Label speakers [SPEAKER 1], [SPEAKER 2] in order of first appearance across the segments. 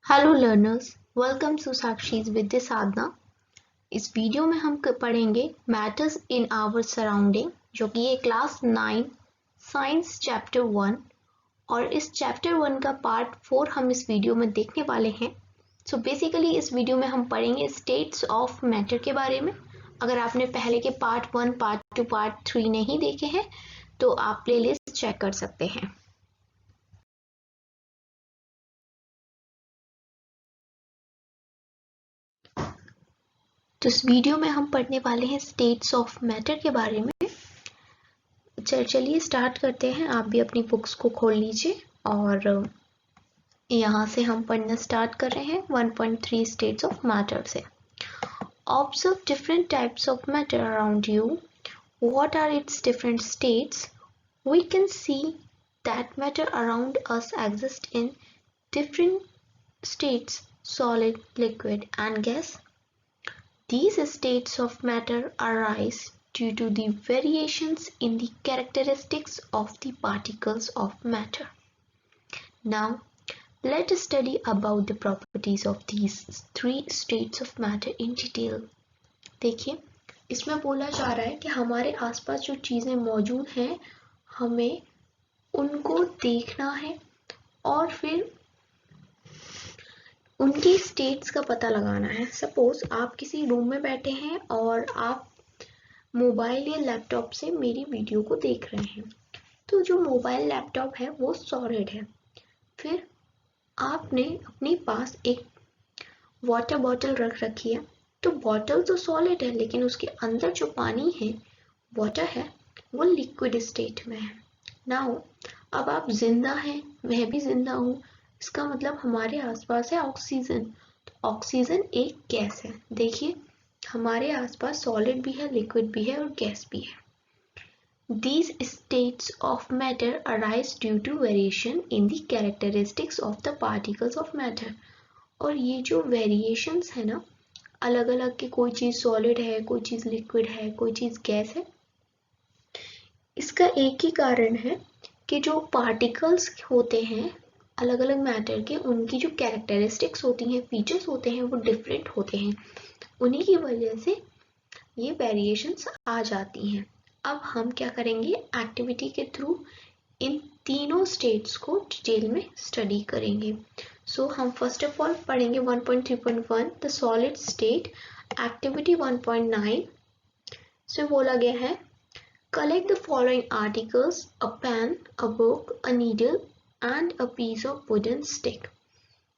[SPEAKER 1] Hello learners, welcome to साक्षीज विद्या साधना। इस video में हम पढ़ेंगे मैटर्स इन आवर सराउंडिंग, जो कि ये क्लास 9 साइंस चैप्टर 1 और इस चैप्टर 1 का पार्ट 4 हम इस वीडियो में देखने वाले हैं। सो बेसिकली इस वीडियो में हम पढ़ेंगे स्टेट्स ऑफ मैटर के बारे में। अगर आपने पहले के पार्ट 1, पार्ट 2, पार्ट 3 नहीं देखे हैं तो आप प्लेलिस्ट चेक कर सकते हैं। तो इस वीडियो में हम पढ़ने वाले हैं स्टेट्स ऑफ मैटर के बारे में। चलिए स्टार्ट करते हैं। आप भी अपनी बुक्स को खोल लीजिए और यहाँ से हम पढ़ना स्टार्ट कर रहे हैं 1.3 स्टेट्स ऑफ मैटर से। Observe different types of matter around you. What are its different states? We can see that matter around us exist in different states: solid, liquid, and gas. These states of matter arise due to the variations in the characteristics of the particles of matter. Now, let us study about the properties of these three states of matter in detail. देखिए, इसमें बोला जा रहा है कि हमारे आसपास जो चीज़ें मौजूद हैं, हमें उनको देखना है और फिर उनकी स्टेट्स का पता लगाना है। सपोज आप किसी रूम में बैठे हैं और आप मोबाइल या लैपटॉप से मेरी वीडियो को देख रहे हैं, तो जो मोबाइल लैपटॉप है वो सॉलिड है। फिर आपने अपने पास एक वाटर बॉटल रख रखी है, तो बॉटल तो सॉलिड है लेकिन उसके अंदर जो पानी है, वाटर है, वो लिक्विड स्टेट में है। नाउ अब आप जिंदा हैं, मैं भी जिंदा हूँ, इसका मतलब हमारे आसपास है ऑक्सीजन। तो ऑक्सीजन एक गैस है। देखिए, हमारे आसपास सॉलिड भी है, लिक्विड भी है और गैस भी है। These states of matter arise due to variation in the characteristics of the particles of matter. और ये जो वेरिएशंस है ना, अलग अलग की, कोई चीज़ सॉलिड है, कोई चीज़ लिक्विड है, कोई चीज़ गैस है, इसका एक ही कारण है कि जो पार्टिकल्स होते हैं अलग अलग मैटर के, उनकी जो कैरेक्टरिस्टिक्स होती हैं, फीचर्स होते हैं, वो डिफरेंट होते हैं। उन्हीं की वजह से ये वेरिएशंस आ जाती हैं। अब हम क्या करेंगे, एक्टिविटी के थ्रू इन तीनों स्टेट्स को डिटेल में स्टडी करेंगे। सो हम फर्स्ट ऑफ ऑल पढ़ेंगे 1.3.1 द सॉलिड स्टेट। एक्टिविटी 1.9 से बोला गया है, collect the following articles: a pen, a book, a needle and a piece of wooden stick.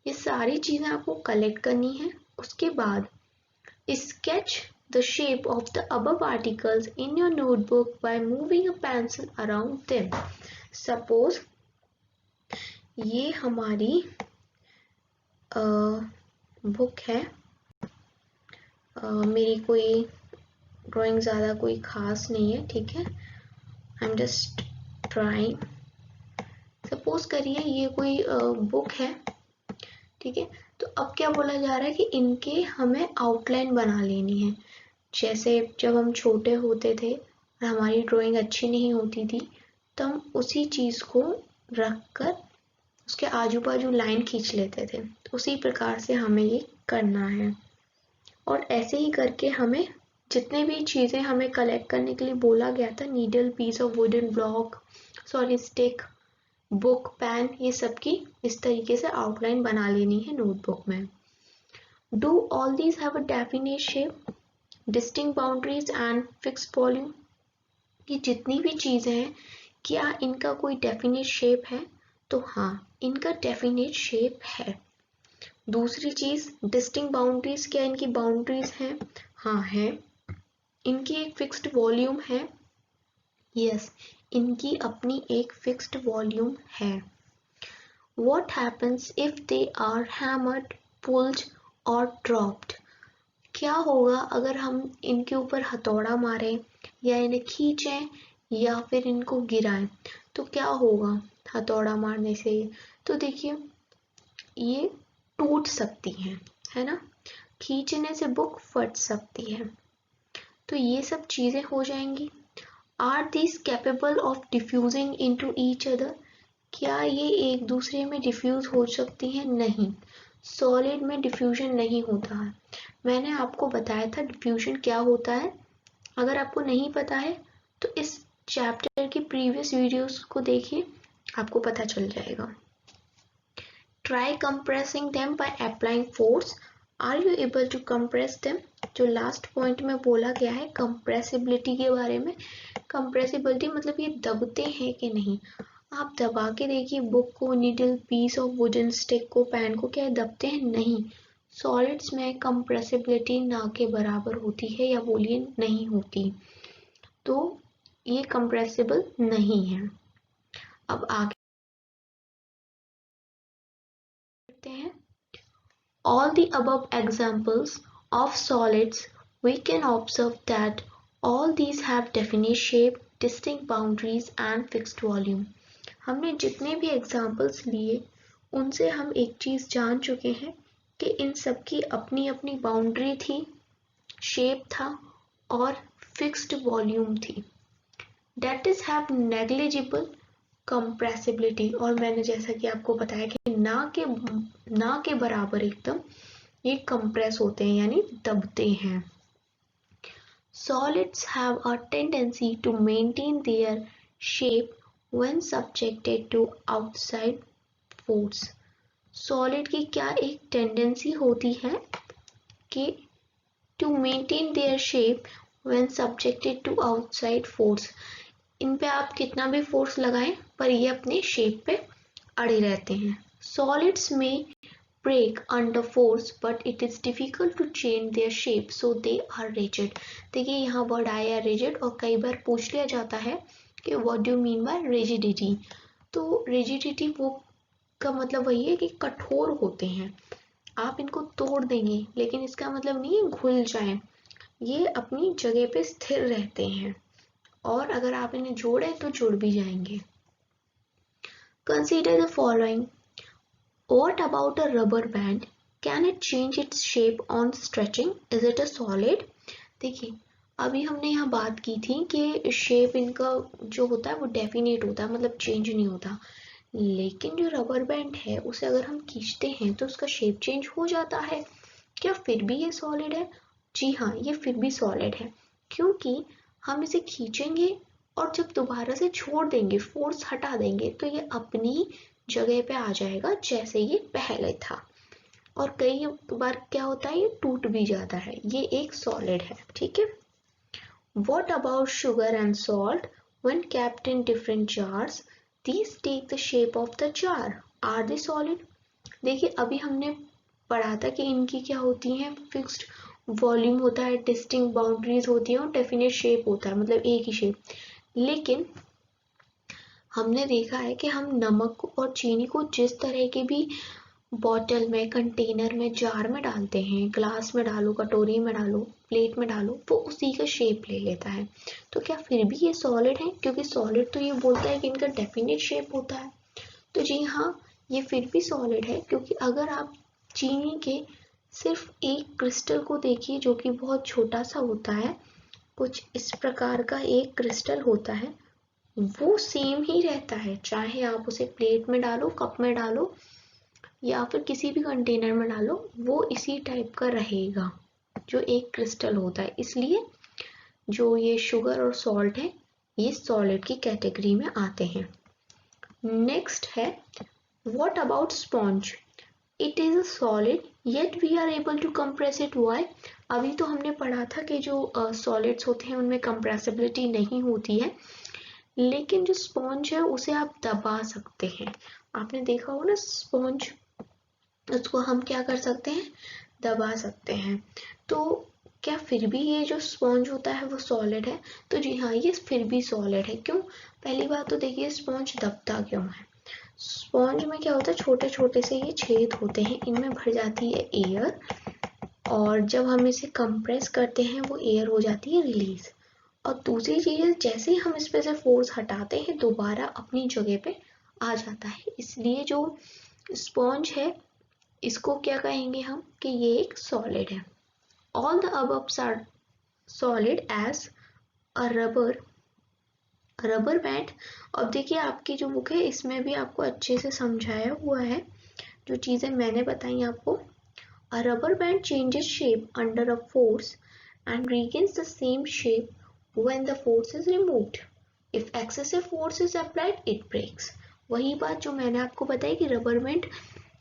[SPEAKER 1] ये सारी चीजें आपको कलेक्ट करनी है। उसके बाद sketch the shape of the above articles in your notebook by moving a pencil around them. Suppose ये हमारी बुक है, मेरी कोई ड्राइंग ज़्यादा कोई खास नहीं है, ठीक है, I am just trying. Suppose करिए ये कोई बुक है, ठीक है। तो अब क्या बोला जा रहा है कि इनके हमें आउटलाइन बना लेनी है। जैसे जब हम छोटे होते थे और हमारी ड्राइंग अच्छी नहीं होती थी, तो हम उसी चीज़ को रख कर उसके आजू बाजू लाइन खींच लेते थे। तो उसी प्रकार से हमें ये करना है। और ऐसे ही करके हमें जितने भी चीज़ें हमें कलेक्ट करने के लिए बोला गया था, needle, piece of wooden block, sorry stick, book, pen, ये सब की इस तरीके से आउटलाइन बना लेनी है नोटबुक में। Do all these have a definite shape, distinct boundaries and fixed volume? ये जितनी भी चीज़ें हैं, क्या इनका कोई डेफिनेट शेप है? तो हाँ, इनका डेफिनेट शेप है। दूसरी चीज़, डिस्टिंक्ट बाउंड्रीज, क्या इनकी बाउंड्रीज हैं? हाँ है। इनकी एक फिक्स्ड वॉल्यूम है? यस, इनकी अपनी एक फिक्स्ड वॉल्यूम है। What happens if they are hammered, pulled or dropped? क्या होगा अगर हम इनके ऊपर हथौड़ा मारें या इन्हें खींचें या फिर इनको गिराएं? तो क्या होगा हथौड़ा मारने से? तो देखिए, ये टूट सकती हैं, है ना। खींचने से बुक फट सकती है। तो ये सब चीज़ें हो जाएंगी। Are these capable of diffusing into each other? क्या ये एक दूसरे में डिफ्यूज हो सकती हैं? नहीं। सॉलिड में डिफ्यूजन नहीं होता है। मैंने आपको बताया था डिफ्यूजन क्या होता है। अगर आपको नहीं पता है तो इस चैप्टर की प्रीवियस वीडियोस को देखिए, आपको पता चल जाएगा। Try compressing them by applying force. Are you able to compress them? जो लास्ट पॉइंट में बोला गया है कंप्रेसिबिलिटी के बारे में, कंप्रेसिबिलिटी मतलब ये दबते हैं कि नहीं। आप दबा के देखिए बुक को, needle, piece of wooden stick को, पेन को, क्या दबते हैं? नहीं। सॉलिड्स में कंप्रेसिबिलिटी ना के बराबर होती है, या बोलिए नहीं होती, तो ये कंप्रेसिबल नहीं है। अब आगे बढ़ते हैं। All the above examples of solids, we can observe that all these have definite shape, distinct boundaries and fixed volume. हमने जितने भी एग्जाम्पल्स लिए उनसे हम एक चीज जान चुके हैं कि इन सब की अपनी अपनी बाउंड्री थी, शेप था और फिक्स्ड वॉल्यूम थी। That is have negligible compressibility, और मैंने जैसा कि आपको बताया कि ना के बराबर एकदम ये कंप्रेस होते हैं यानी दबते हैं। Solids have a tendency to maintain their shape when subjected to outside force. Solid की क्या एक टेंडेंसी होती है कि to maintain their shape when subjected to outside force. इन पे आप कितना भी फोर्स लगाएं पर ये अपने शेप पे अड़े रहते हैं। सॉलिड्स में break under force but it is difficult to change their shape so they are rigid. देखिए यहाँ वर्ड आया rigid और कई बार पूछ लिया जाता है कि what do you mean by rigidity। तो rigidity वो का मतलब वही है कि कठोर होते हैं, आप इनको तोड़ देंगे लेकिन इसका मतलब नहीं है घुल जाएं, ये अपनी जगह पे स्थिर रहते हैं और अगर आप इन्हें जोड़े तो जुड़ भी जाएंगे। Consider the following. What about a rubber band? Can it change its shape on stretching? Is it a solid? देखिए अभी हमने यहाँ बात की थी कि शेप इनका जो होता है वो डेफिनेट होता है, मतलब चेंज नहीं होता, लेकिन जो रबर बैंड है उसे अगर हम खींचते हैं तो उसका शेप चेंज हो जाता है। क्या फिर भी ये सॉलिड है? जी हाँ, ये फिर भी सॉलिड है, क्योंकि हम इसे खींचेंगे और जब दोबारा से छोड़ देंगे, फोर्स हटा देंगे, तो ये अपनी जगह पे आ जाएगा जैसे ये पहले था। और कई बार क्या होता है, ये टूट भी जाता है, ये एक सॉलिड है। ठीक है। What about sugar and salt? When kept in different jars, these take the shape of the jar. Are they solid? देखिए अभी हमने पढ़ा था कि इनकी क्या होती हैं, फिक्स्ड वॉल्यूम होता है, डिस्टिंक्ट बाउंड्रीज होती है और डेफिनेट शेप होता है, मतलब एक ही शेप। लेकिन हमने देखा है कि हम नमक और चीनी को जिस तरह के भी बॉटल में, कंटेनर में, जार में डालते हैं, ग्लास में डालो, कटोरी में डालो, प्लेट में डालो, वो उसी का शेप ले लेता है। तो क्या फिर भी ये सॉलिड है? क्योंकि सॉलिड तो ये बोलता है कि इनका डेफिनेट शेप होता है। तो जी हाँ, ये फिर भी सॉलिड है, क्योंकि अगर आप चीनी के सिर्फ एक क्रिस्टल को देखिए जो कि बहुत छोटा सा होता है, कुछ इस प्रकार का एक क्रिस्टल होता है, वो सेम ही रहता है, चाहे आप उसे प्लेट में डालो, कप में डालो या फिर किसी भी कंटेनर में डालो, वो इसी टाइप का रहेगा जो एक क्रिस्टल होता है। इसलिए जो ये शुगर और सॉल्ट है ये सॉलिड की कैटेगरी में आते हैं। नेक्स्ट है what about sponge? It is a solid yet we are able to compress it. Why? अभी तो हमने पढ़ा था कि जो सॉलिड्स होते हैं उनमें कंप्रेसिबिलिटी नहीं होती है, लेकिन जो स्पॉन्ज है उसे आप दबा सकते हैं। आपने देखा हो ना स्पॉन्ज, उसको हम क्या कर सकते हैं, दबा सकते हैं। तो क्या फिर भी ये जो स्पॉन्ज होता है वो सॉलिड है? तो जी हाँ, ये फिर भी सॉलिड है। क्यों? पहली बात तो देखिए स्पॉन्ज दबता क्यों है। स्पॉन्ज में क्या होता है, छोटे छोटे से ये छेद होते हैं, इनमें भर जाती है एयर, और जब हम इसे कंप्रेस करते हैं वो एयर हो जाती है रिलीज। और दूसरी चीज, जैसे ही हम इस पे से फोर्स हटाते हैं दोबारा अपनी जगह पे आ जाता है। इसलिए जो स्पॉन्ज है इसको क्या कहेंगे हम कि ये एक सॉलिड है। All the above are solid as a rubber band. अब देखिए आपकी जो बुक है इसमें भी आपको अच्छे से समझाया हुआ है जो चीज़ें मैंने बताई आपको, a rubber band changes shape under a force and regains the same shape when the force is removed. If excessive force is applied, it breaks. वही बात जो मैंने आपको बताई कि रबर बैंड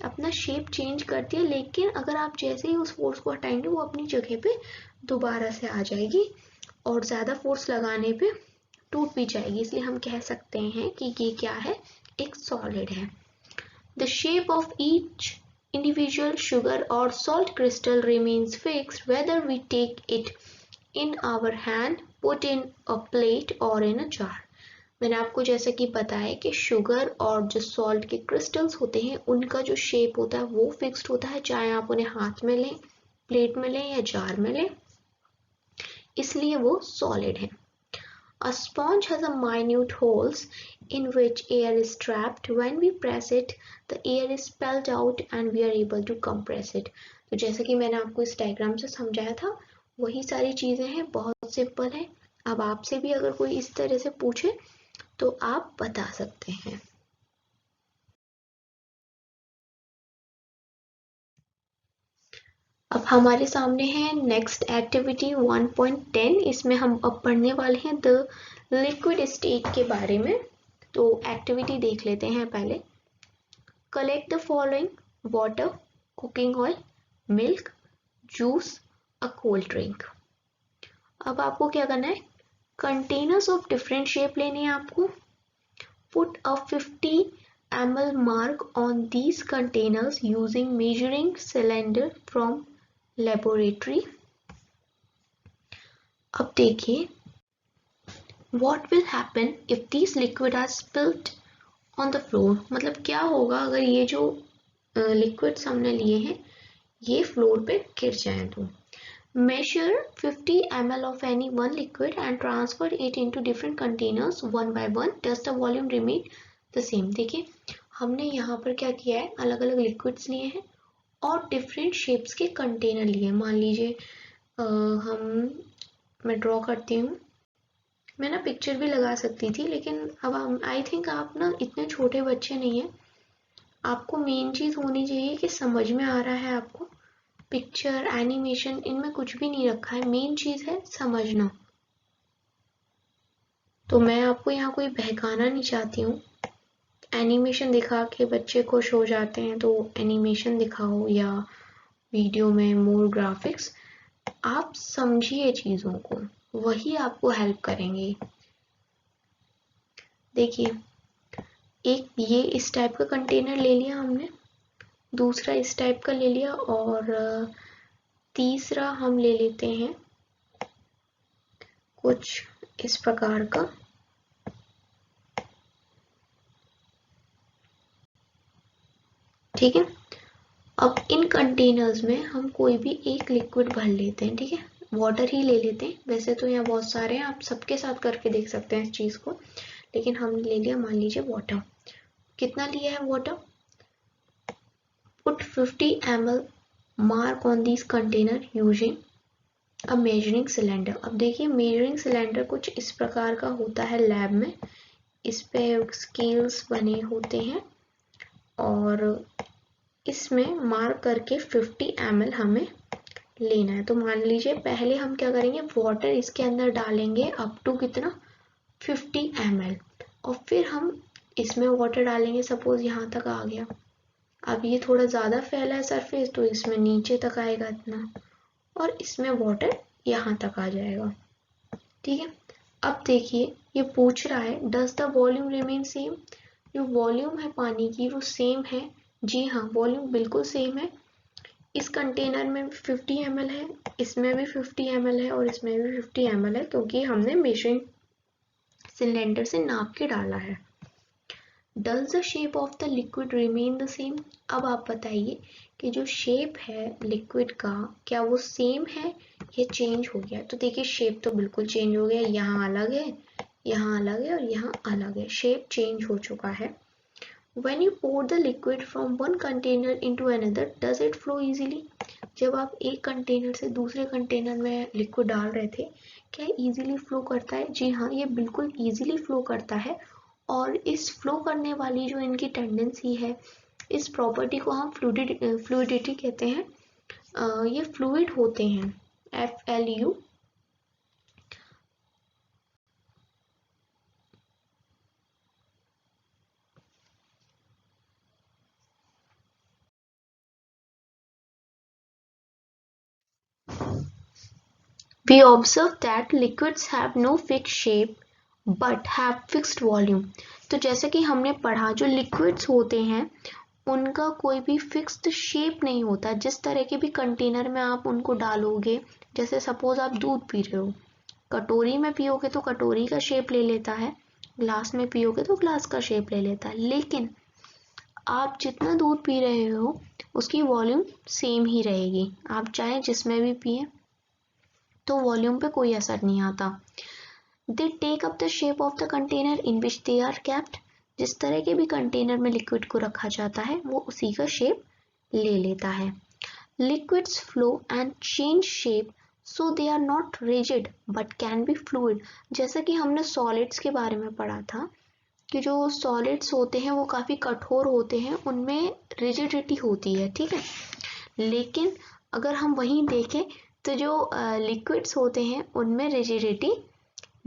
[SPEAKER 1] अपना शेप चेंज करती है, लेकिन अगर आप जैसे ही उस फोर्स को हटाएंगे वो अपनी जगह पे दोबारा से आ जाएगी और ज़्यादा फोर्स लगाने पे टूट भी जाएगी। इसलिए हम कह सकते हैं कि ये क्या है, एक सॉलिड है। The shape of each individual sugar or salt crystal remains fixed whether we take it in our hand, put in a plate or in a jar. मैंने आपको जैसे कि बताया कि शुगर और जो सॉल्ट के क्रिस्टल्स होते हैं उनका जो शेप होता है वो फिक्स्ड होता है, चाहे आप उन्हें हाथ में लें, प्लेट में लें या जार में लें, इसलिए वो सॉलिड है। A sponge has a minute holes in which air is trapped. When we press it, the air is expelled out and we are able to compress it. तो जैसे कि मैंने आपको इस डायग्राम से समझाया था, वही सारी चीजें हैं, बहुत सिंपल है। अब आपसे भी अगर कोई इस तरह से पूछे तो आप बता सकते हैं। अब हमारे सामने है नेक्स्ट एक्टिविटी 1.10। इसमें हम अब पढ़ने वाले हैं द लिक्विड स्टेट के बारे में। तो एक्टिविटी देख लेते हैं पहले। Collect the following: water, cooking oil, milk, juice, a cold drink. अब आपको क्या करना है, कंटेनर्स ऑफ डिफरेंट शेप लेने हैं आपको। Put a 50 ml mark on these containers using measuring cylinder from laboratory. अब देखिए, what will happen if these liquid are spilled on the floor। मतलब क्या होगा अगर ये जो लिक्विड्स हमने लिए हैं ये फ्लोर पे गिर जाए तो। Measure 50 ml of any one liquid and transfer it into different containers one by one. Does the volume remain the same। देखिए हमने यहाँ पर क्या किया है, अलग अलग लिक्विड्स लिए हैं और डिफरेंट शेप्स के कंटेनर लिए। मान लीजिए मैं ड्रॉ करती हूँ, मैं ना पिक्चर भी लगा सकती थी, लेकिन अब आई थिंक आप ना इतने छोटे बच्चे नहीं हैं, आपको मेन चीज़ होनी चाहिए कि समझ में आ रहा है आपको। पिक्चर, एनिमेशन, इनमें कुछ भी नहीं रखा है, मेन चीज़ है समझना। तो मैं आपको यहाँ कोई बहकाना नहीं चाहती हूँ। एनिमेशन दिखा के बच्चे खुश हो जाते हैं तो एनिमेशन दिखाओ या वीडियो में मोर ग्राफिक्स। आप समझिए चीज़ों को, वही आपको हेल्प करेंगे। देखिए एक ये इस टाइप का कंटेनर ले लिया हमने, दूसरा इस टाइप का ले लिया और तीसरा हम ले लेते हैं कुछ इस प्रकार का। ठीक है, अब इन कंटेनर्स में हम कोई भी एक लिक्विड भर लेते हैं। ठीक है, वाटर ही ले लेते हैं, वैसे तो यहाँ बहुत सारे हैं, आप सबके साथ करके देख सकते हैं इस चीज़ को, लेकिन हमने ले लिया मान लीजिए वाटर। कितना लिया है water? Put 50 ml mark on this container using a measuring cylinder. अब देखिए मेजरिंग सिलेंडर कुछ इस प्रकार का होता है लैब में, इस पे स्केल्स बने होते हैं और इसमें मार्क करके 50 ml हमें लेना है। तो मान लीजिए पहले हम क्या करेंगे, वाटर इसके अंदर डालेंगे अप टू कितना, 50 ml, और फिर हम इसमें वाटर डालेंगे, सपोज यहाँ तक आ गया। अब ये थोड़ा ज़्यादा फैला है सरफेस तो इसमें नीचे तक आएगा इतना, और इसमें वाटर यहाँ तक आ जाएगा। ठीक है, अब देखिए ये पूछ रहा है does the volume remain same. जो वॉल्यूम है पानी की वो सेम है। जी हाँ, वॉल्यूम बिल्कुल सेम है। इस कंटेनर में 50 ml है, इसमें भी 50 ml है और इसमें भी 50 ml है, क्योंकि हमने मेजरिंग सिलेंडर से नाप के डाला है। Does the shape of the liquid remain the same। अब आप बताइए कि जो शेप है लिक्विड का क्या वो सेम है या चेंज हो गया। तो देखिए शेप तो बिल्कुल चेंज हो गया, यहाँ अलग है, यहाँ अलग है और यहाँ अलग है, शेप चेंज हो चुका है। When you pour the liquid from one container into another, does it flow easily। जब आप एक कंटेनर से दूसरे कंटेनर में लिक्विड डाल रहे थे, क्या इजीली फ्लो करता है? जी हाँ, ये बिल्कुल इजीली फ्लो करता है। और इस फ्लो करने वाली जो इनकी टेंडेंसी है इस प्रॉपर्टी को हम फ्लूइडिटी कहते हैं। ये फ्लूइड होते हैं, FLU। We observe that liquids have no fixed shape but have fixed volume। तो जैसे कि हमने पढ़ा, जो लिक्विड्स होते हैं उनका कोई भी फिक्स्ड शेप नहीं होता। जिस तरह के भी कंटेनर में आप उनको डालोगे, जैसे सपोज आप दूध पी रहे हो, कटोरी में पियोगे तो कटोरी का शेप ले लेता है, ग्लास में पियोगे तो ग्लास का शेप ले लेता है। लेकिन आप जितना दूध पी रहे हो उसकी वॉल्यूम सेम ही रहेगी, आप चाहे जिसमें भी पिए, तो वॉल्यूम पे कोई असर नहीं आता। They take up the shape of the container in which they are kept. जिस तरह के भी कंटेनर में लिक्विड को रखा जाता है वो उसी का शेप ले लेता है। Liquids flow and change shape so they are not rigid but can be fluid. जैसा कि हमने सॉलिड्स के बारे में पढ़ा था कि जो सॉलिड्स होते हैं वो काफ़ी कठोर होते हैं, उनमें रिजिडिटी होती है, ठीक है। लेकिन अगर हम वहीं देखें तो जो लिक्विड्स होते हैं उनमें रिजिडिटी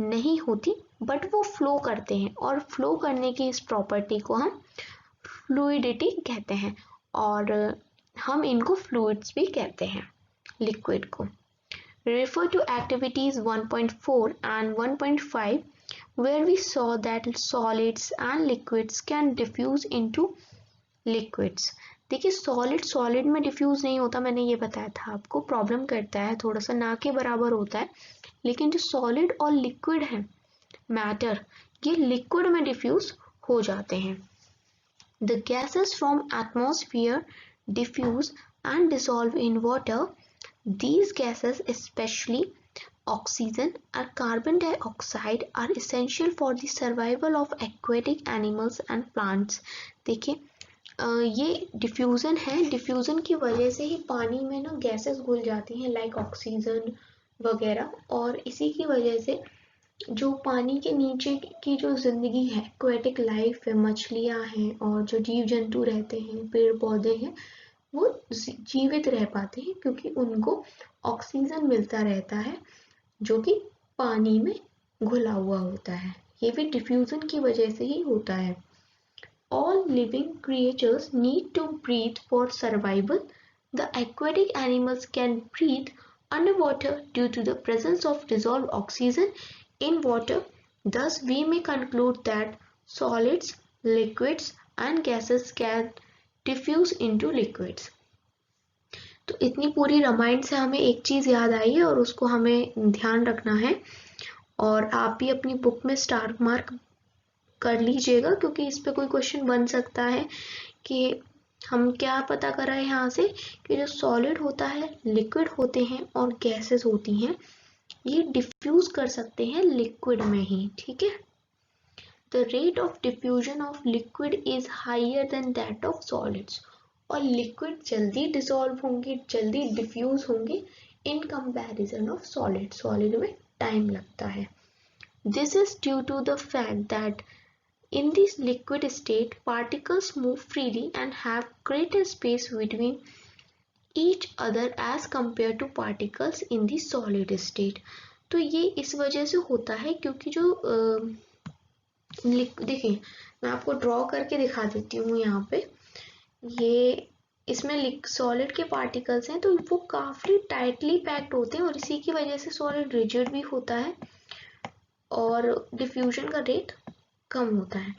[SPEAKER 1] नहीं होती, बट वो फ्लो करते हैं, और फ्लो करने की इस प्रॉपर्टी को हम फ्लूइडिटी कहते हैं, और हम इनको फ्लूइड्स भी कहते हैं लिक्विड को। Refer to activities 1.4 and 1.5 where we saw that solids and liquids can diffuse into liquids। देखिए सॉलिड में डिफ्यूज नहीं होता, मैंने ये बताया था आपको, प्रॉब्लम करता है, थोड़ा सा ना के बराबर होता है। लेकिन जो सॉलिड और लिक्विड है, मैटर, ये लिक्विड में डिफ्यूज हो जाते हैं। The gases from atmosphere diffuse and dissolve in water. These gases, especially oxygen and carbon dioxide, are essential for the survival of aquatic animals and plants। देखिए ये diffusion है, diffusion की वजह से ही पानी में ना गैसेस घुल जाती हैं, लाइक ऑक्सीजन वगैरह, और इसी की वजह से जो पानी के नीचे की जो जिंदगी है, एक्वेटिक लाइफ है, मछलियाँ हैं और जो जीव जंतु रहते हैं, पेड़ पौधे हैं, वो जीवित रह पाते हैं क्योंकि उनको ऑक्सीजन मिलता रहता है जो कि पानी में घुला हुआ होता है। ये भी डिफ्यूजन की वजह से ही होता है। All living creatures need to breathe for survival. The aquatic animals can breathe underwater due to the presence of dissolved oxygen in water. Thus, we may conclude that solids, liquids, and gases can diffuse into liquids। तो इतनी पूरी रामायण से हमें एक चीज़ याद आई है और उसको हमें ध्यान रखना है, और आप भी अपनी बुक में स्टार मार्क कर लीजिएगा क्योंकि इस पे कोई क्वेश्चन बन सकता है कि हम क्या पता कर रहे हैं यहाँ से कि जो सॉलिड होता है, लिक्विड होते हैं और गैसेस होती हैं, ये डिफ्यूज कर सकते हैं लिक्विड में ही, ठीक है। The rate of diffusion of liquid is higher than that of solids. और लिक्विड जल्दी डिसॉल्व होंगे, जल्दी डिफ्यूज होंगे in comparison of solid. Solid में टाइम लगता है। This is due to the fact that in this liquid state, particles move freely and have greater space between each other as compared to particles in the solid state। तो ये इस वजह से होता है क्योंकि जो देखिए मैं आपको ड्रॉ करके दिखा देती हूँ यहाँ पे, ये इसमें सॉलिड के पार्टिकल्स हैं तो वो काफी टाइटली पैक्ड होते हैं और इसी की वजह से सॉलिड रिजिड भी होता है और डिफ्यूजन का रेट कम होता है।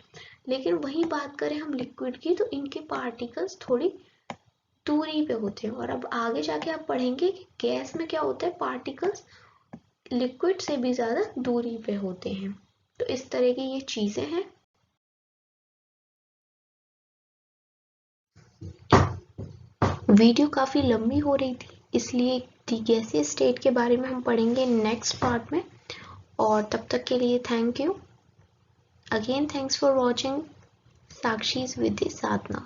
[SPEAKER 1] लेकिन वही बात करें हम लिक्विड की तो इनके पार्टिकल्स थोड़ी दूरी पे होते हैं, और अब आगे जाके आप पढ़ेंगे कि गैस में क्या होता है, पार्टिकल्स लिक्विड से भी ज्यादा दूरी पे होते हैं। तो इस तरह की ये चीजें हैं। वीडियो काफी लंबी हो रही थी इसलिए गैसीय स्टेट के बारे में हम पढ़ेंगे नेक्स्ट पार्ट में, और तब तक के लिए thank you. Again, thanks for watching Sakshi's Vidya Sadhana.